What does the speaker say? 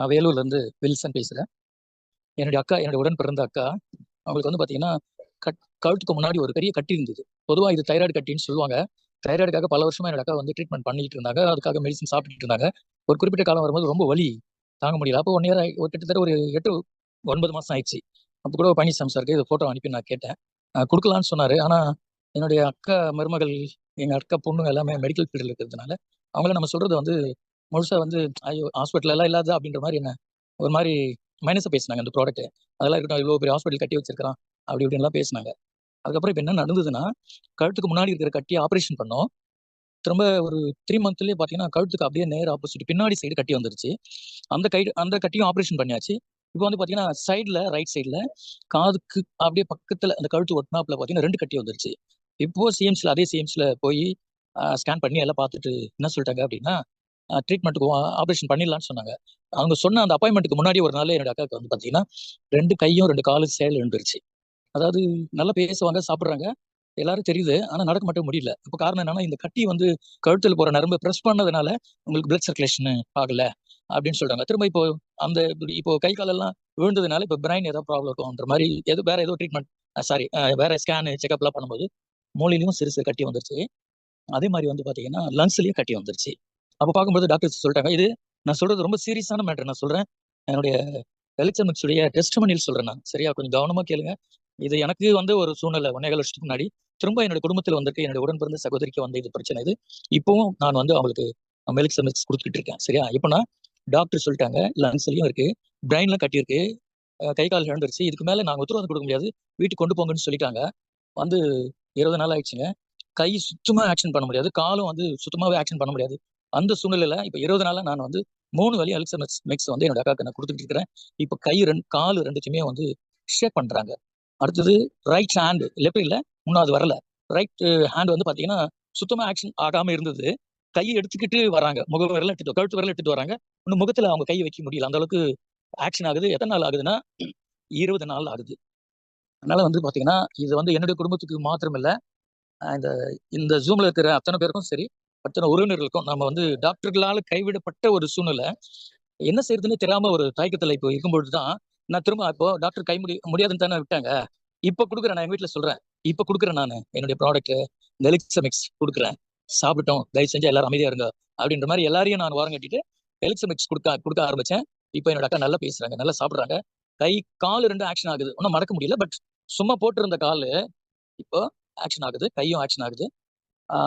நான் வேலூர்லேருந்து வில்சன் பேசுகிறேன். என்னுடைய அக்கா, என்னுடைய உடன் பிறந்த அக்கா, அவங்களுக்கு வந்து பார்த்தீங்கன்னா, கழுத்துக்கு முன்னாடி ஒரு பெரிய கட்டி இருந்தது. பொதுவாக இது தைராய்டு கட்டின்னு சொல்லுவாங்க. தைராய்டுக்காக பல வருஷமா என்னோட அக்கா வந்து ட்ரீட்மெண்ட் பண்ணிட்டு இருந்தாங்க. அதுக்காக மெடிசன் சாப்பிட்டுட்டு இருந்தாங்க. ஒரு குறிப்பிட்ட காலம் வரும்போது ரொம்ப வலி தாங்க முடியல. அப்போ 1 இயர் ஒரு கிட்டத்தட்ட ஒரு 8, 9 மாதம் ஆயிடுச்சு. அப்போ கூட பழனிசாமி சாருக்கு இது ஃபோட்டோ அனுப்பி நான் கேட்டேன். குடுக்கலான்னு சொன்னாரு. ஆனா, என்னுடைய அக்கா மருமகள், எங்க அக்கா பொண்ணுங்க எல்லாமே மெடிக்கல் ஃபீல்டுல இருக்கிறதுனால, அவங்கள நம்ம சொல்றது வந்து முழுசா வந்து, "ஐயோ! ஹாஸ்பிட்டல் எல்லாம் இல்லாததா?" அப்படின்ற மாரி என்ன ஒரு மாரி மைனஸா பேசுனாங்க அந்த ப்ராடக்ட்ட. அதெல்லாம் இருக்கட்டும், இவ்வளோ பெரிய ஹாஸ்பிட்டல் கட்டி வச்சிருக்கிறான், அப்படி இப்படின்லாம் பேசுனாங்க. அதுக்கப்புறம் இப்ப என்ன நடந்ததுன்னா, கழுத்துக்கு முன்னாடி இருக்கிற கட்டிய ஆப்பரேஷன் பண்ணோம். திரும்ப ஒரு 3 மந்த்லயே பார்த்தீங்கன்னா, கழுத்துக்கு அப்படியே நேர் ஆப்போசிட் பின்னாடி சைடு கட்டி வந்துருச்சு. அந்த கட்டியும் ஆப்பரேஷன் பண்ணியாச்சு. இப்போ வந்து பார்த்தீங்கன்னா, சைடுல ரைட் சைடுல காதுக்கு அப்படியே பக்கத்துல அந்த கழுத்து ஒட்டுனாப்புல பார்த்தீங்கன்னா 2 கட்டி வந்துருச்சு. இப்போ அதே சிஎம்சில போய் ஸ்கேன் பண்ணி எல்லாம் பார்த்துட்டு என்ன சொல்லிட்டாங்க அப்படின்னா, ட்ரீட்மெண்ட்டுக்கு ஆப்பரேஷன் பண்ணிடலான்னு சொன்னாங்க. அவங்க சொன்ன அந்த அப்பாயின்ட்மென்ட்க்கு முன்னாடி ஒரு நாள் என்னோட அக்காவுக்கு வந்து பார்த்தீங்கன்னா, 2 கையும் 2 காலும் செயல் இழந்துருச்சு. அதாவது நல்லா பேசுவாங்க, சாப்பிடுறாங்க. எல்லாரும் தெரியுது. ஆனா நடக்க மட்டும் முடியல. அப்ப காரணம் என்னன்னா, இந்த கட்டி வந்து கழுத்துல போற நரம்ப பிரஸ் பண்ணதுனால உங்களுக்கு பிளட் சர்க்குலேஷன் ஆகல அப்படின்னு சொல்றாங்க. திரும்ப அந்த இப்போ கை காலெல்லாம் விழுந்ததுனால இப்ப பிரைன் ஏதோ ப்ராப்ளம் இருக்கும்ன்ற மாரி வேற ஏதோ ட்ரீட்மெண்ட் வேற ஸ்கேன், செக்கப்லாம் பண்ணும்போது மூளையிலயும் சிறு சிறு கட்டி வந்துருச்சு. அதே மாரி வந்து பார்த்தீங்கன்னா, லங்ஸ்லயும் கட்டி வந்துருச்சு. அப்ப பார்க்கும்போது டாக்டர்ஸ் சொல்லிட்டாங்க. இது நான் சொல்றது ரொம்ப சீரியஸான மேட்டர். நான் சொல்றேன். என்னுடைய எலக்ட்ரானிக்ஸ் உடைய டெஸ்டிமோனியல் சொல்றேன் நான். சரியா? கொஞ்சம் கவனமா கேளுங்க. இது எனக்கு வந்து ஒரு சூழ்நிலை 1 1/4 வருஷத்துக்கு முன்னாடி. திரும்ப என்னுடைய குடும்பத்தில வந்திருக்கு. என்னுடைய உடன் பிறந்த சகோதரிக்கு வந்த இது பிரச்சனை இது. இப்பவும் நான் வந்து அவங்களுக்கு மெலிக்ஸமிக்ஸ் குடுத்துக்கிட்டு இருக்கேன். சரியா? இப்ப டாக்டர் சொல்லிட்டாங்க. லங்ஸ்லயும் இருக்கு. பிரெயின்ல கட்டியிருக்கு. கை, கால் இழந்துருச்சு. இதுக்கு மேல நாங்க உத்தரவாதம் குடுக்க முடியாது. வீட்டுக்கு கொண்டு போங்கன்னு சொல்லிட்டாங்க. வந்து 20 நாள் ஆயிடுச்சுங்க. கை சுத்தமா ஆக்ஷன் பண்ண முடியாது. காலும் வந்து சுத்தமாவே ஆக்ஷன் பண்ண முடியாது. அந்த சூழ்நிலையில இப்ப 20 நாளா நான் வந்து 3 வேளையும் மிக்ஸ் வந்து என்னோட அக்காவுக்கு நான் குடுத்துட்டு இருக்கிறேன். இப்ப கை காலு 2த்தையுமே வந்து ஷேக் பண்றாங்க. அடுத்தது ரைட் ஹேண்ட், லெஃப்ட் இல்ல, 3வது வரல. ரைட் ஹேண்ட் வந்து பார்த்தீங்கன்னா, சுத்தமா ஆக்ஷன் ஆகாம இருந்தது. கைய எடுத்துக்கிட்டு வராங்க. கழுத்து விரல எடுத்துட்டு வராங்க. இன்னும் முகத்துல அவங்க கைய வைக்க முடியல. அந்த அளவுக்கு ஆக்ஷன் ஆகுது. எத்தன நாள் ஆகுதுன்னா, 20 நாள் ஆகுது. அதனால வந்து பார்த்தீங்கன்னா, இது வந்து என்னுடைய குடும்பத்துக்கு மாத்திரம் இல்ல. இந்த இந்த Zoomல இருக்கிற அத்தன பேருக்கும் சரி, அத்தன உறவினர்களுக்கும் நம்ம வந்து டாக்டர்களால கைவிடப்பட்ட ஒரு சூழ்நிலை. என்ன செய்யறதுன்னே தெரியாம ஒரு தயக்கத்துல இப்போ இருக்கும்பொழுது தான், நான் திரும்ப இப்போ டாக்டர் முடியாதுன்னு தானே விட்டாங்க. இப்ப குடுக்குறேன், நான் எங்க வீட்ல சொல்றேன். இப்ப குடுக்குறேன் நானு. என்னுடைய ப்ராடக்ட் எலிக்ஸமிக்ஸ் குடுக்குறேன். சாப்பிட்டோம். தயவு செஞ்சு எல்லாரும் அமைதியா இருங்க. அப்படின்ற மாரி எல்லாரையும் நான் ஓரங்கட்டிட்டு எலிக்ஸமிக்ஸ் குடுக்க குடுக்க ஆரம்பிச்சேன். இப்ப என்னோட அக்கா நல்லா பேசுறாங்க. நல்லா சாப்பிடுறாங்க. கை, கால் 2 ஆக்ஷன் ஆகுது. இன்னும் மடக்க முடியல. பட் சும்மா போட்டிருந்த காலு இப்போ ஆக்ஷன் ஆகுது. கையும் ஆக்ஷன் ஆகுது. ஆ